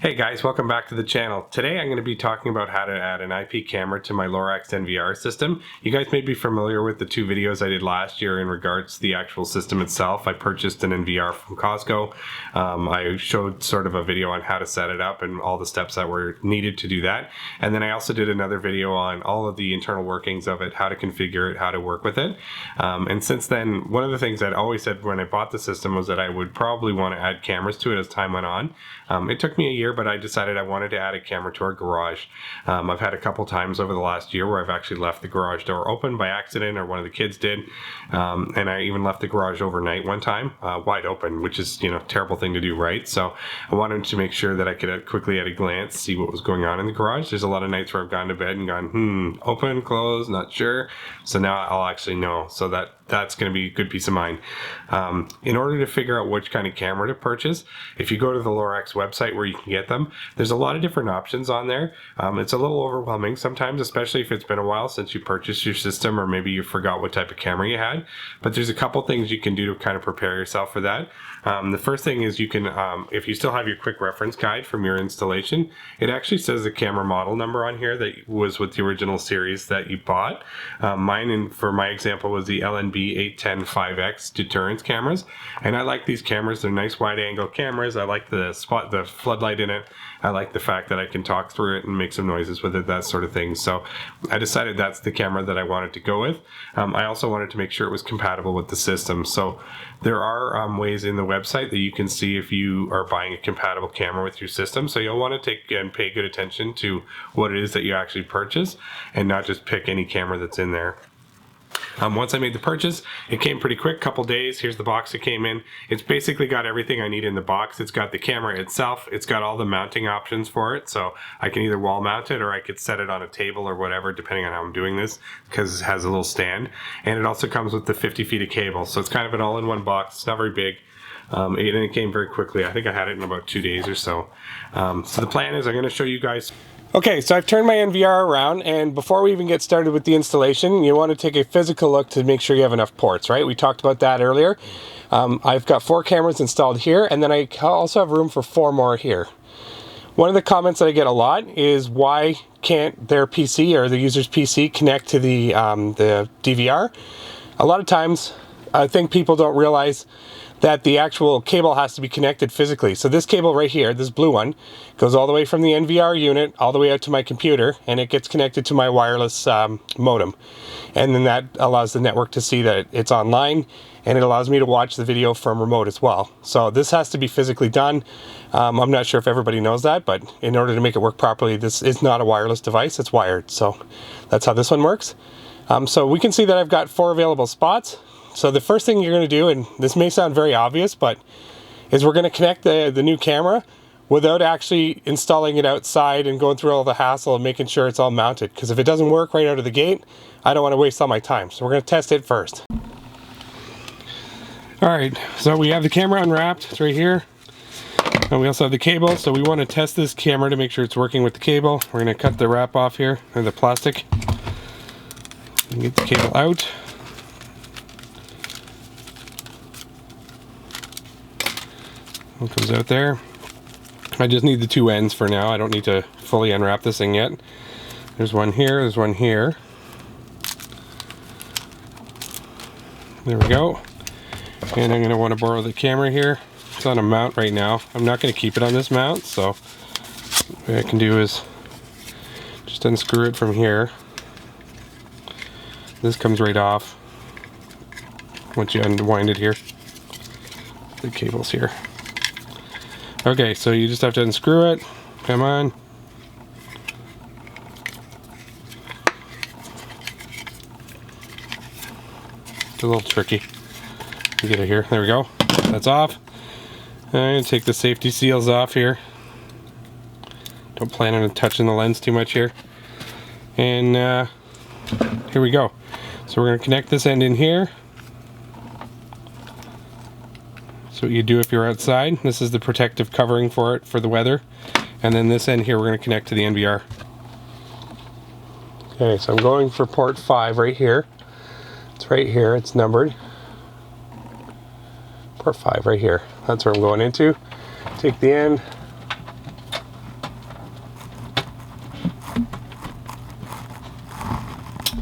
Hey guys, welcome back to the channel. Today I'm going to be talking about how to add an IP camera to my Lorex NVR system. You guys may be familiar with the two videos I did last year in regards to the actual system itself. I purchased an NVR from Costco. I showed sort of a video on how to set it up and all the steps that were needed to do that. And then I also did another video on all of the internal workings of it, how to configure it, how to work with it. And since then, one of the things I'd always said when I bought the system was that I would probably want to add cameras to it as time went on. It took me a year, but I decided I wanted to add a camera to our garage. I've had a couple times over the last year where I've actually left the garage door open by accident, or one of the kids did, and I even left the garage overnight one time, wide open, which is, you know, a terrible thing to do, right? So I wanted to make sure that I could quickly at a glance see what was going on in the garage. There's a lot of nights where I've gone to bed and gone, open, close, not sure. So now I'll actually know. So that's going to be a good peace of mind. In order to figure out which kind of camera to purchase, if you go to the Lorex website where you can get them, there's a lot of different options on there. It's a little overwhelming sometimes, especially if it's been a while since you purchased your system, or maybe you forgot what type of camera you had. But there's a couple things you can do to kind of prepare yourself for that. The first thing is you can, if you still have your quick reference guide from your installation, it actually says the camera model number on here that was with the original series that you bought. Mine, for my example, was the LNB 810 5X deterrence cameras, and I like these cameras. They're nice wide angle cameras. I like the floodlight in it. I like the fact that I can talk through it and make some noises with it, that sort of thing. So I decided that's the camera that I wanted to go with. I also wanted to make sure it was compatible with the system. So there are ways in the website that you can see if you are buying a compatible camera with your system. So you'll want to take and pay good attention to what it is that you actually purchase, and not just pick any camera that's in there. Once I made the purchase, it came pretty quick, couple days. Here's the box it came in. It's basically got everything I need in the box. It's got the camera itself. It's got all the mounting options for it. So I can either wall mount it, or I could set it on a table or whatever, depending on how I'm doing this, because it has a little stand. And it also comes with the 50 feet of cable. So it's kind of an all-in-one box. It's not very big. And it came very quickly. I think I had it in about 2 days or so. So the plan is I'm going to show you guys. Okay, so I've turned my NVR around, and before we even get started with the installation, you want to take a physical look to make sure you have enough ports, right? We talked about that earlier. I've got 4 cameras installed here, and then I also have room for 4 more here. One of the comments that I get a lot is, why can't their PC or the user's PC connect to the DVR? A lot of times, I think people don't realize that the actual cable has to be connected physically. So this cable right here, this blue one, goes all the way from the NVR unit all the way out to my computer, and it gets connected to my wireless modem. And then that allows the network to see that it's online, and it allows me to watch the video from remote as well. So this has to be physically done. I'm not sure if everybody knows that, but in order to make it work properly, this is not a wireless device, it's wired. So that's how this one works. So we can see that I've got 4 available spots. So the first thing you're going to do, and this may sound very obvious, but is we're going to connect the new camera without actually installing it outside and going through all the hassle of making sure it's all mounted. Because if it doesn't work right out of the gate, I don't want to waste all my time. So we're going to test it first. Alright, so we have the camera unwrapped. It's right here. And we also have the cable, so we want to test this camera to make sure it's working with the cable. We're going to cut the wrap off here, or the plastic, and get the cable out. What comes out there. I just need the 2 ends for now. I don't need to fully unwrap this thing yet. There's one here, there's one here. There we go. And I'm going to want to borrow the camera here. It's on a mount right now. I'm not going to keep it on this mount, so what I can do is just unscrew it from here. This comes right off once you unwind it here. The cable's here. Okay, so you just have to unscrew it. Come on. It's a little tricky. Get it here. There we go. That's off. I'm going to take the safety seals off here. Don't plan on touching the lens too much here. And here we go. So we're going to connect this end in here. That's what you do if you're outside. This is the protective covering for it for the weather. And then this end here we're going to connect to the NVR. Okay, so I'm going for port 5 right here. It's right here, it's numbered. Port 5 right here. That's where I'm going into. Take the end,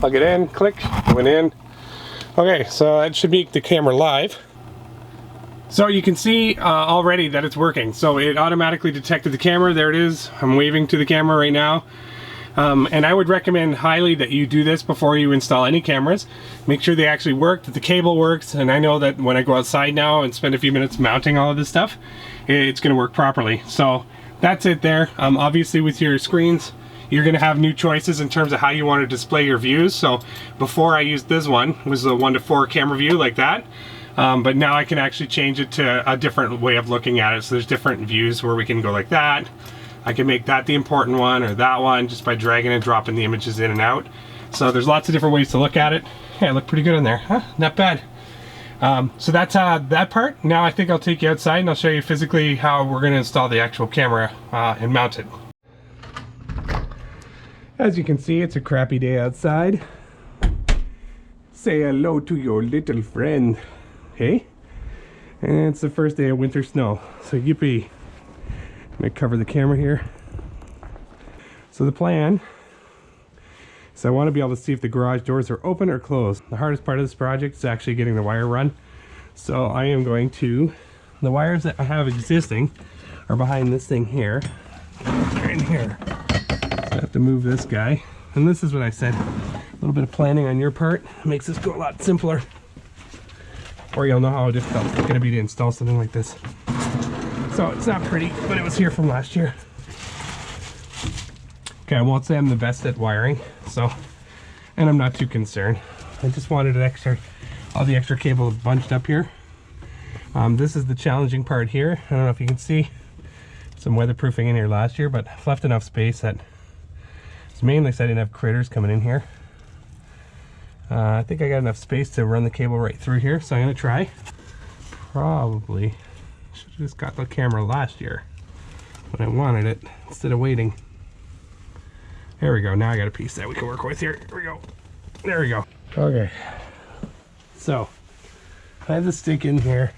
Plug it in, click, went in. Okay, so that should make the camera live. So you can see already that it's working. So it automatically detected the camera. There it is. I'm waving to the camera right now. And I would recommend highly that you do this before you install any cameras. Make sure they actually work, that the cable works, and I know that when I go outside now and spend a few minutes mounting all of this stuff, it's going to work properly. So that's it there. Obviously with your screens, you're going to have new choices in terms of how you want to display your views. So before I used this one, it was a 1:4 camera view like that. But now I can actually change it to a different way of looking at it. So there's different views where we can go like that. I can make that the important one or that one just by dragging and dropping the images in and out. So there's lots of different ways to look at it. Yeah, I look pretty good in there, huh? Not bad. So that's that part. Now I think I'll take you outside and I'll show you physically how we're going to install the actual camera and mount it. As you can see, it's a crappy day outside. Say hello to your little friend. Hey? And it's the first day of winter snow. So yippee. I'm going to cover the camera here. So the plan is I want to be able to see if the garage doors are open or closed. The hardest part of this project is actually getting the wire run. So I am going to, the wires that I have existing are behind this thing here. They're in here. So I have to move this guy. And this is what I said, a little bit of planning on your part makes this go a lot simpler. Or you'll know how difficult it's going to be to install something like this. So it's not pretty, but it was here from last year. Okay, I won't say I'm the best at wiring, so, and I'm not too concerned. I just wanted all the extra cable bunched up here. This is the challenging part here. I don't know if you can see some weatherproofing in here last year, but I've left enough space that it's mainly so I didn't have critters coming in here. I think I got enough space to run the cable right through here, so I'm gonna try. Probably should have just got the camera last year when I wanted it instead of waiting. There we go. Now I got a piece that we can work with here. Here we go. There we go. Okay. So I have the stick in here.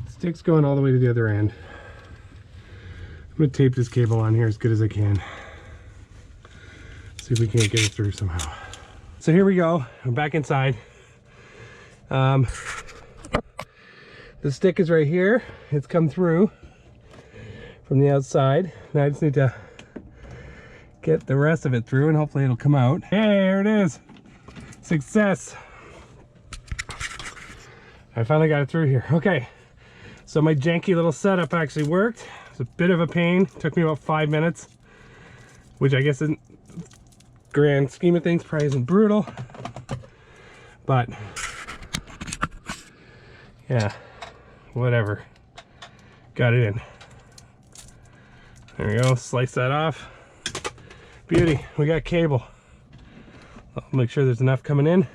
Stick's going all the way to the other end. I'm gonna tape this cable on here as good as I can. See if we can't get it through somehow. So here we go. I'm back inside. The stick is right here. It's come through from the outside. Now I just need to get the rest of it through and hopefully it'll come out. Hey, there it is. Success. I finally got it through here. Okay. So my janky little setup actually worked. It's a bit of a pain. It took me about 5 minutes, which I guess in grand scheme of things probably isn't brutal. But yeah. Whatever, got it in. There we go, slice that off. Beauty, we got cable. I'll make sure there's enough coming in.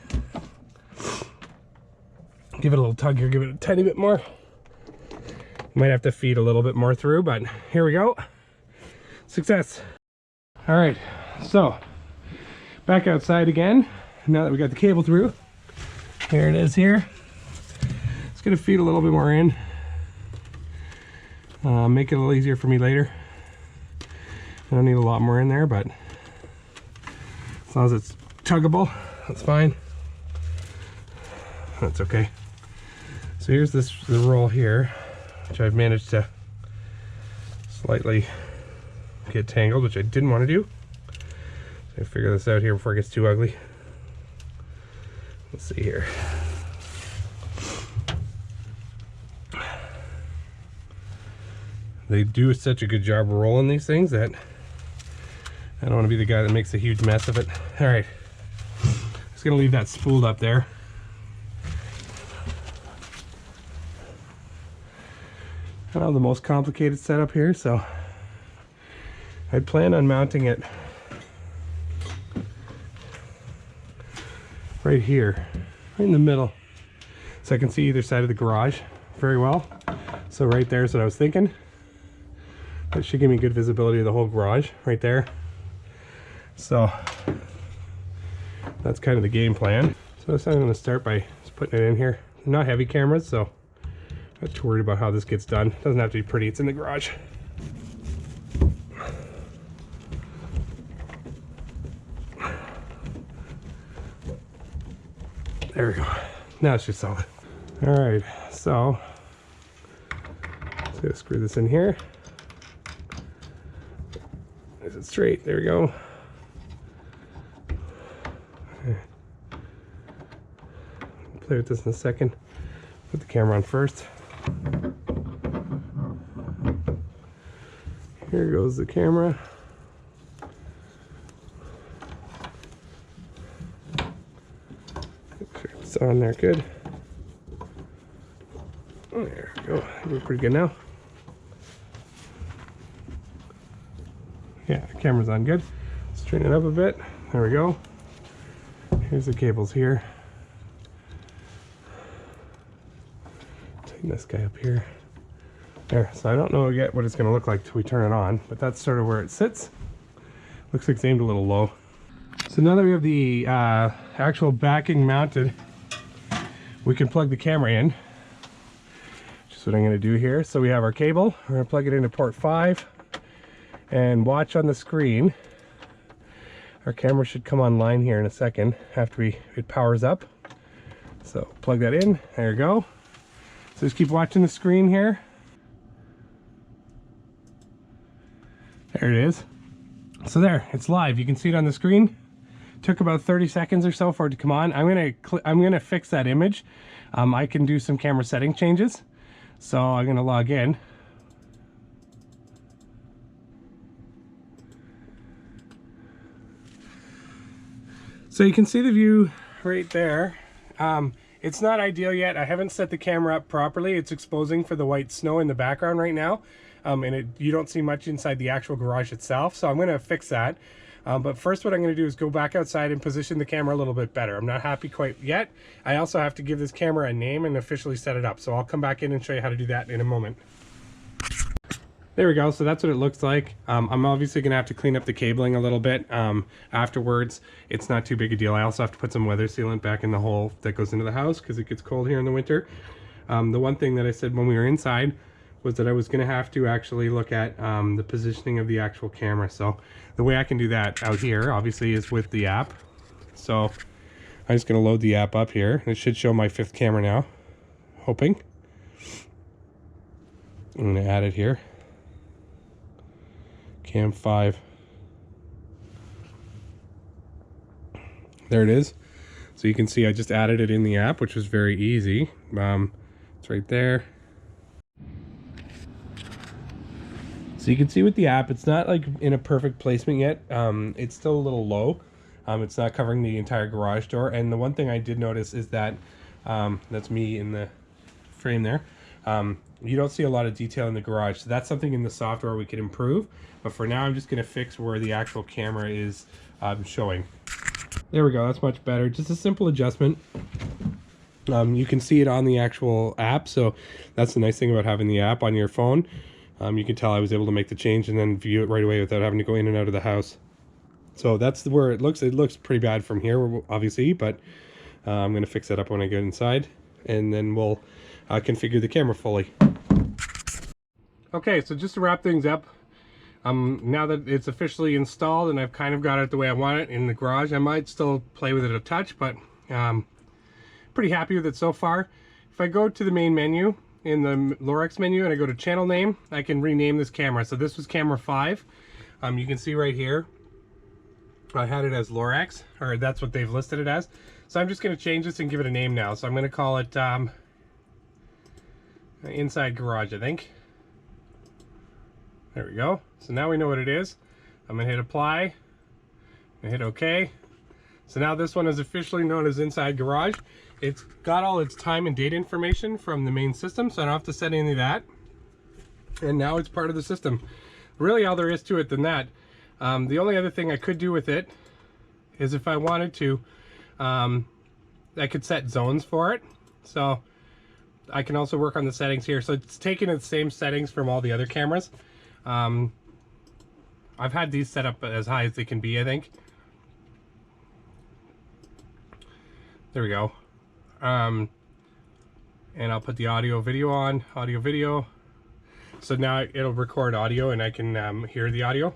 Give it a little tug here, give it a tiny bit more. Might have to feed a little bit more through, but here we go. Success. All right, so back outside again. Now that we got the cable through, here it is here. Gonna feed a little bit more in, make it a little easier for me later. I don't need a lot more in there, but as long as it's tuggable, that's fine. That's okay. So here's the roll here, which I've managed to slightly get tangled, which I didn't want to do. So I figure this out here before it gets too ugly. Let's see here. They do such a good job rolling these things that I don't want to be the guy that makes a huge mess of it. All right, just gonna leave that spooled up there. I don't have the most complicated setup here, so I plan on mounting it right here, right in the middle, so I can see either side of the garage very well. So right there is what I was thinking. That should give me good visibility of the whole garage right there. So that's kind of the game plan. So that's how I'm going to start, by just putting it in here. They're not heavy cameras, so I'm not too worried about how this gets done. It doesn't have to be pretty, it's in the garage. There we go. Now it's just solid. All right, so let's go screw this in here. Is it straight? There we go. Play with this in a second. Put the camera on first. Here goes the camera. Make sure it's on there good. There we go. We're pretty good now. Yeah, the camera's on good. Straighten it up a bit. There we go. Here's the cables here. Tighten this guy up here. There, so I don't know yet what it's going to look like till we turn it on, but that's sort of where it sits. Looks like it's aimed a little low. So now that we have the actual backing mounted, we can plug the camera in, which is what I'm going to do here. So we have our cable. We're going to plug it into port 5 and watch on the screen. Our camera should come online here in a second after it powers up. So plug that in. There you go. So just keep watching the screen here. There it is. So there, it's live. You can see it on the screen. Took about 30 seconds or so for it to come on. I'm gonna fix that image. I can do some camera setting changes. So I'm gonna log in. So you can see the view right there. It's not ideal yet. I haven't set the camera up properly. It's exposing for the white snow in the background right now. And you don't see much inside the actual garage itself. So I'm gonna fix that. But first what I'm gonna do is go back outside and position the camera a little bit better. I'm not happy quite yet. I also have to give this camera a name and officially set it up. So I'll come back in and show you how to do that in a moment. There we go. So that's what it looks like. I'm obviously gonna have to clean up the cabling a little bit afterwards. It's not too big a deal. I also have to put some weather sealant back in the hole that goes into the house because it gets cold here in the winter. The one thing that I said when we were inside was that I was gonna have to actually look at the positioning of the actual camera. So the way I can do that out here, obviously, is with the app. So I'm just gonna load the app up here. It should show my 5th camera now, hoping. I'm gonna add it here. Cam 5. There it is. So you can see I just added it in the app, which was very easy. It's right there. So you can see with the app, it's not like in a perfect placement yet. It's still a little low. It's not covering the entire garage door. And the one thing I did notice is that, that's me in the frame there. You don't see a lot of detail in the garage. So that's something in the software we could improve. But for now, I'm just gonna fix where the actual camera is showing. There we go, that's much better. Just a simple adjustment. You can see it on the actual app. So that's the nice thing about having the app on your phone. You can tell I was able to make the change and then view it right away without having to go in and out of the house. So that's where it looks. It looks pretty bad from here, obviously, but I'm going to fix that up when I get inside, and then we'll configure the camera fully. Okay, so just to wrap things up, now that it's officially installed and I've kind of got it the way I want it in the garage, I might still play with it a touch, but pretty happy with it so far. If I go to the main menu, in the Lorex menu, and I go to channel name, I can rename this camera. So this was camera 5. You can see right here, I had it as Lorex, or that's what they've listed it as. So I'm just gonna change this and give it a name now. So I'm gonna call it Inside Garage, I think. There we go. So now we know what it is. I'm gonna hit apply, and hit OK. So now this one is officially known as Inside Garage. It's got all its time and date information from the main system, so I don't have to set any of that. And now it's part of the system. Really all there is to it than that. The only other thing I could do with it is if I wanted to, I could set zones for it. So I can also work on the settings here. So it's taking the same settings from all the other cameras. I've had these set up as high as they can be, I think. There we go. And I'll put the audio video on, audio video. So now it'll record audio and I can hear the audio.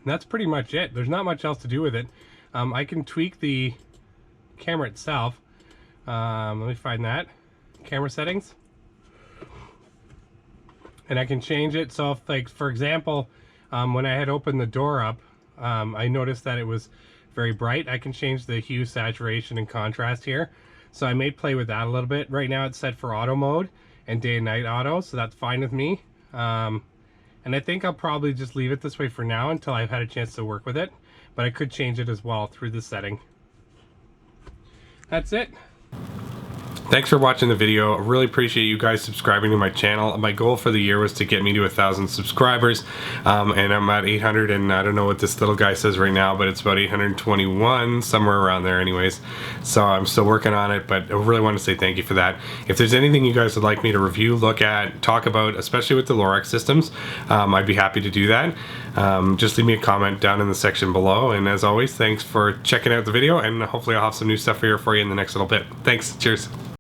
that's pretty much it. There's not much else to do with it. I can tweak the camera itself. Let me find that. Camera settings. And I can change it. So if, like, for example, when I had opened the door up, I noticed that it was very bright. I can change the hue, saturation, and contrast here. So I may play with that a little bit. Right now it's set for auto mode and day and night auto, so that's fine with me. And I think I'll probably just leave it this way for now until I've had a chance to work with it. But I could change it as well through the setting. That's it. Thanks for watching the video. I really appreciate you guys subscribing to my channel. My goal for the year was to get me to 1,000 subscribers, and I'm at 800, and I don't know what this little guy says right now, but it's about 821, somewhere around there anyways. So I'm still working on it, but I really want to say thank you for that. If there's anything you guys would like me to review, look at, talk about, especially with the Lorex systems, I'd be happy to do that. Just leave me a comment down in the section below, and as always, thanks for checking out the video, and hopefully I'll have some new stuff here for you in the next little bit. Thanks, cheers.